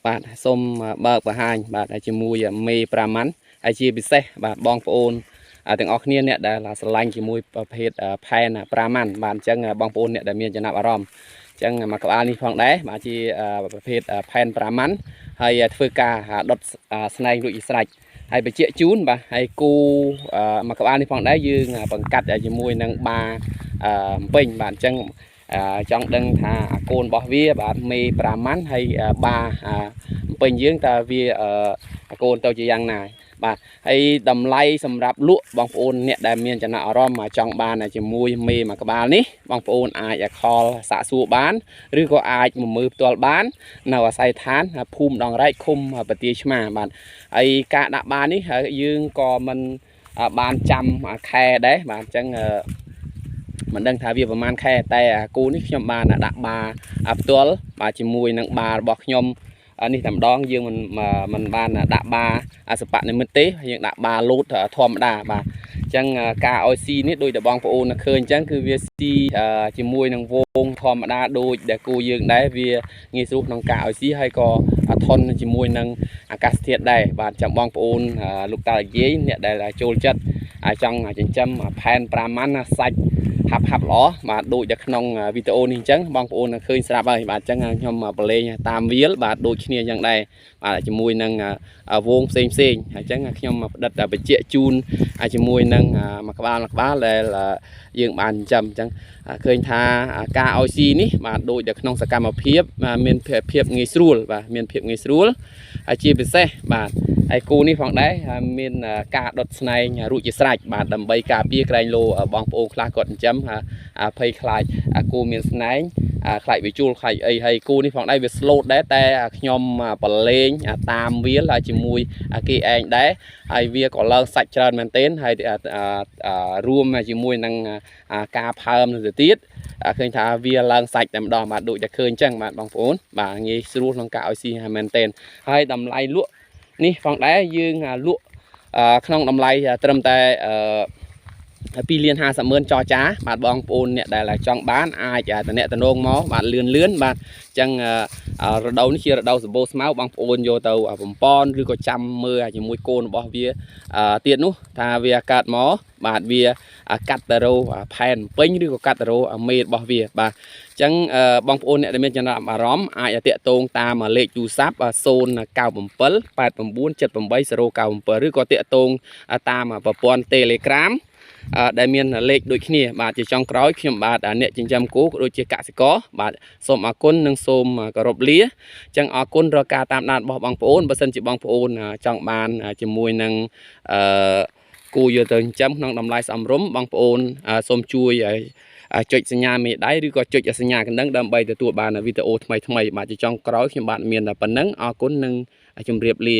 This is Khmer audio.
បាទសូមបើកបង្ហាញបាទជាមួយមេប្រាម៉ាន់ហើយជាពិសេសបាទបងប្អូនទាំងអស់គ្នាអ្នកដែលស្រឡាញ់ជាមួយប្រភេទផែនប្រាម៉ាន់បាទអញ្ចឹងបងប្អូនអ្នកដែលមានចំណាប់អារម្មណ៍អញ្ចឹងមកក្បាលនេះផងដែរបាទជាប្រភេទផែនប្រាម៉ាន់ហើយធ្វើការដុតស្នែងរួចជាស្រេចហើយបញ្ជាក់ជូនបាទហើយគូមកក្បាលនេះផងដែរយើងបង្កាត់ជាមួយនឹងបាពេញបាទអញ្ចឹងចង់ដឹងថាកូនរបស់វាបាទមេប្រាម៉ាន់ហើយបាពេញយើងតើវាកូនទៅជាយ៉ាងណាបាទហើយតម្លៃសម្រាប់លក់បងប្អូនអ្នកដែលមានចំណាប់អារម្មណ៍ចង់បានជាមួយមេមួយក្បាលនេះបងប្អូនអាចខលសាកសួរបានឬក៏អាចមើលផ្ទាល់បាននៅអាស័យដ្ឋានភូមិដងរែកឃុំប្រទាយឆ្មាបាទហើយការដាក់បាននេះយើងក៏មិនបានចាំខែដែរបាទអញ្ចឹងមិនដឹងថាវាប្រហែលខែតែគូនេះខ្ញុំបានដាក់បាផ្ទាល់បាទជាមួយនឹងបារបស់ខ្ញុំនេះតែម្ដងយើងមិនបានដាក់បាសពនិមិត្តទេយើងដាក់បាលូតធម្មតាបាទអញ្ចឹងការឲ្យស៊ីនេះដូចតែបងប្អូនឃើញអញ្ចឹងគឺវាស៊ីជាមួយនឹងវងធម្មតាដូចដែលគូយើងដែរវាងាយស្រួលក្នុងការឲ្យស៊ីហើយក៏ធន់ជាមួយនឹងអាកាសធាតុដែរបាទចាំបងប្អូនលោកតាយាយអ្នកដែលចូលចិត្តចង់ចិញ្ចឹមផែនប្រាម៉ាន់សាច់ហាប់ល្អបាទដូចតែក្នុងវីដេអូនេះអញ្ចឹងបងប្អូនឃើញស្រាប់ហើយបាទអញ្ចឹងខ្ញុំប្រឡែងតាមវាលបាទដូចគ្នាអញ្ចឹងដែរបាទជាមួយនឹងវងផ្សេងហើយអញ្ចឹងខ្ញុំផ្ដិតបញ្ជាក់ជូនជាមួយនឹងមួយក្បាលដែលយើងបានចិញ្ចឹមអញ្ចឹងឃើញថាការឲ្យស៊ីនេះបាទដូចតែក្នុងសកម្មភាពមានភាពងាយស្រួលបាទមានភាពងាយស្រួលហើយជាពិសេសបាទហើយគូនេះផងដែរមានការដុតស្នែងរួចជាស្រេចបាទដើម្បីការពារក្រែងលោបងប្អូនខ្លះគាត់ចិញ្ចឹមភ័យខ្លាចគូមានស្នែងខ្លាចវាជួលខ្លាចអីហើយគូនេះផងដែរវាស្លូតដែរតែខ្ញុំប្រឡែងតាមវាលជាមួយគេឯងដែរហើយវាក៏ឡើងសាច់ច្រើនមែនទែនហើយរួមជាមួយនឹងការផើមទៅទៀតឃើញថាវាឡើងសាច់តែម្ដងបាទដូចតែឃើញអញ្ចឹងបាទបងប្អូនបាទងាយស្រួលក្នុងការឲ្យស៊ីមែនទែនហើយតម្លៃលក់នេះផងដែរយើងលក់ក្នុងតម្លៃត្រឹមតែ2,50,000ចរចាបាទបងប្អូនអ្នកដែលចង់បានអាចតំណតំណងមកបាទលឿនបាទអញ្ចឹងរដូវនេះជារដូវសម្បូរស្មៅបងប្អូនយកទៅបំពន់ឬក៏ចាំមើលជាមួយកូនរបស់វាទៀតនោះថាវាកាត់មកបាទវាកាត់ទៅរោផែនពេញឬក៏កាត់ទៅរោមេរបស់វាបាទអញ្ចឹងបងប្អូនអ្នកដែលមានចំណាប់អារម្មណ៍អាចតាក់ទងតាមលេខទូរស័ព្ទ097 89 78 097ឬក៏តាក់ទងតាមប្រព័ន្ធ Telegram ដែលមានលេខដូចគ្នាបាទជាចុងក្រោយខ្ញុំបាទអ្នកចិញ្ចឹមគោក៏ដូចជាកសិករបាទសូមអរគុណនិងសូមគោរពលាអញ្ចឹងអរគុណរកការតាមដានរបស់បងប្អូនបើសិនជាបងប្អូនចង់បានជាមួយនឹងគូយកទៅចិញ្ចឹមក្នុងតម្លៃសមរម្យបងប្អូនសូមជួយចុចសញ្ញាមេដៃឬក៏ចុចសញ្ញាកណ្ដឹងដើម្បីទទួលបានវីដេអូថ្មីបាទជាចុងក្រោយខ្ញុំបាទមានតែប៉ុណ្្នឹងអរគុណនិងជម្រាបលា